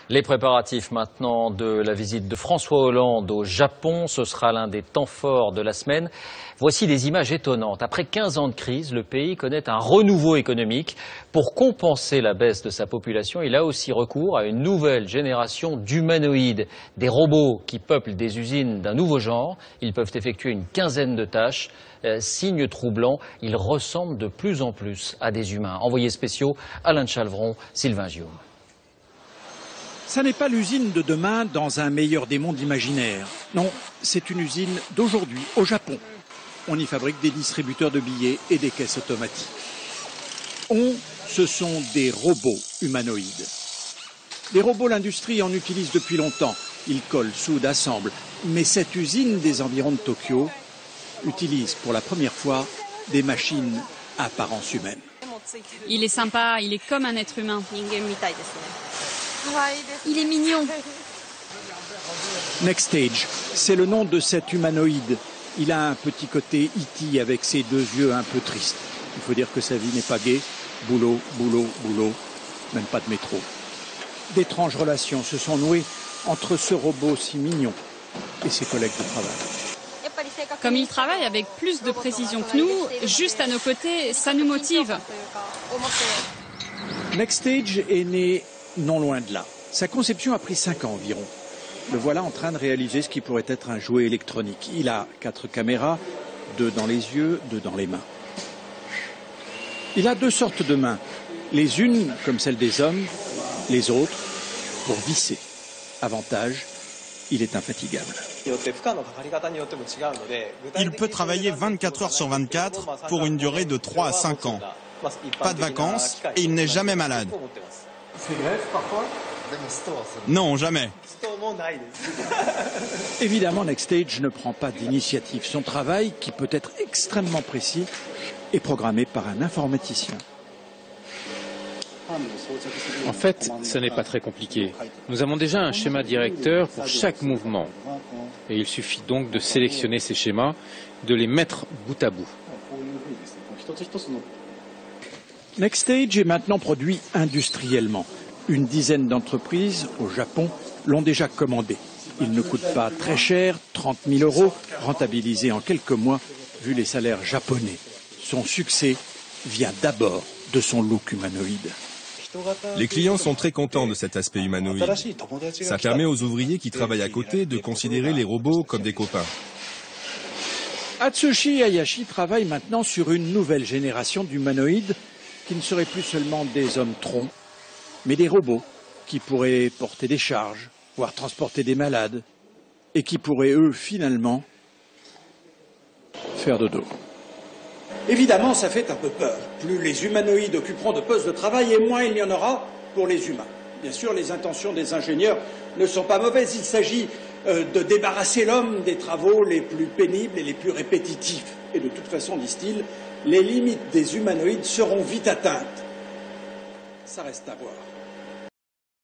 Les préparatifs maintenant de la visite de François Hollande au Japon, ce sera l'un des temps forts de la semaine. Voici des images étonnantes. Après 15 ans de crise, le pays connaît un renouveau économique. Pour compenser la baisse de sa population, il a aussi recours à une nouvelle génération d'humanoïdes, des robots qui peuplent des usines d'un nouveau genre. Ils peuvent effectuer une quinzaine de tâches. Signe troublant, ils ressemblent de plus en plus à des humains. Envoyés spéciaux, Alain Chalvron, Sylvain Gioum. Ça n'est pas l'usine de demain dans un meilleur des mondes imaginaires. Non, c'est une usine d'aujourd'hui, au Japon. On y fabrique des distributeurs de billets et des caisses automatiques. Ce sont des robots humanoïdes. Les robots, l'industrie en utilise depuis longtemps. Ils collent, soudent, assemblent. Mais cette usine des environs de Tokyo utilise pour la première fois des machines à apparence humaine. Il est sympa, il est comme un être humain. Il est mignon. Next Stage, c'est le nom de cet humanoïde. Il a un petit côté E.T. avec ses deux yeux un peu tristes. Il faut dire que sa vie n'est pas gaie. Boulot, boulot, boulot. Même pas de métro. D'étranges relations se sont nouées entre ce robot si mignon et ses collègues de travail. Comme il travaille avec plus de précision que nous, juste à nos côtés, ça nous motive. Next Stage est né non loin de là. Sa conception a pris 5 ans environ. Le voilà en train de réaliser ce qui pourrait être un jouet électronique. Il a 4 caméras, 2 dans les yeux, 2 dans les mains. Il a 2 sortes de mains. Les unes, comme celles des hommes, les autres, pour visser. Avantage, il est infatigable. Il peut travailler 24 heures sur 24 pour une durée de 3 à 5 ans. Pas de vacances et il n'est jamais malade. Fait grève parfois? Non, jamais. Évidemment, Next Stage ne prend pas d'initiative. Son travail, qui peut être extrêmement précis, est programmé par un informaticien. En fait, ce n'est pas très compliqué. Nous avons déjà un schéma directeur pour chaque mouvement. Et il suffit donc de sélectionner ces schémas, de les mettre bout à bout. Next Stage est maintenant produit industriellement. Une dizaine d'entreprises au Japon l'ont déjà commandé. Il ne coûte pas très cher, 30 000 €, rentabilisé en quelques mois, vu les salaires japonais. Son succès vient d'abord de son look humanoïde. Les clients sont très contents de cet aspect humanoïde. Ça permet aux ouvriers qui travaillent à côté de considérer les robots comme des copains. Atsushi Hayashi travaille maintenant sur une nouvelle génération d'humanoïdes qui ne seraient plus seulement des hommes troncs, mais des robots qui pourraient porter des charges, voire transporter des malades, et qui pourraient, eux, finalement, faire dodo. Évidemment, ça fait un peu peur. Plus les humanoïdes occuperont de postes de travail, et moins il y en aura pour les humains. Bien sûr, les intentions des ingénieurs ne sont pas mauvaises. Il s'agit de débarrasser l'homme des travaux les plus pénibles et les plus répétitifs. Et de toute façon, disent-ils, les limites des humanoïdes seront vite atteintes. Ça reste à voir.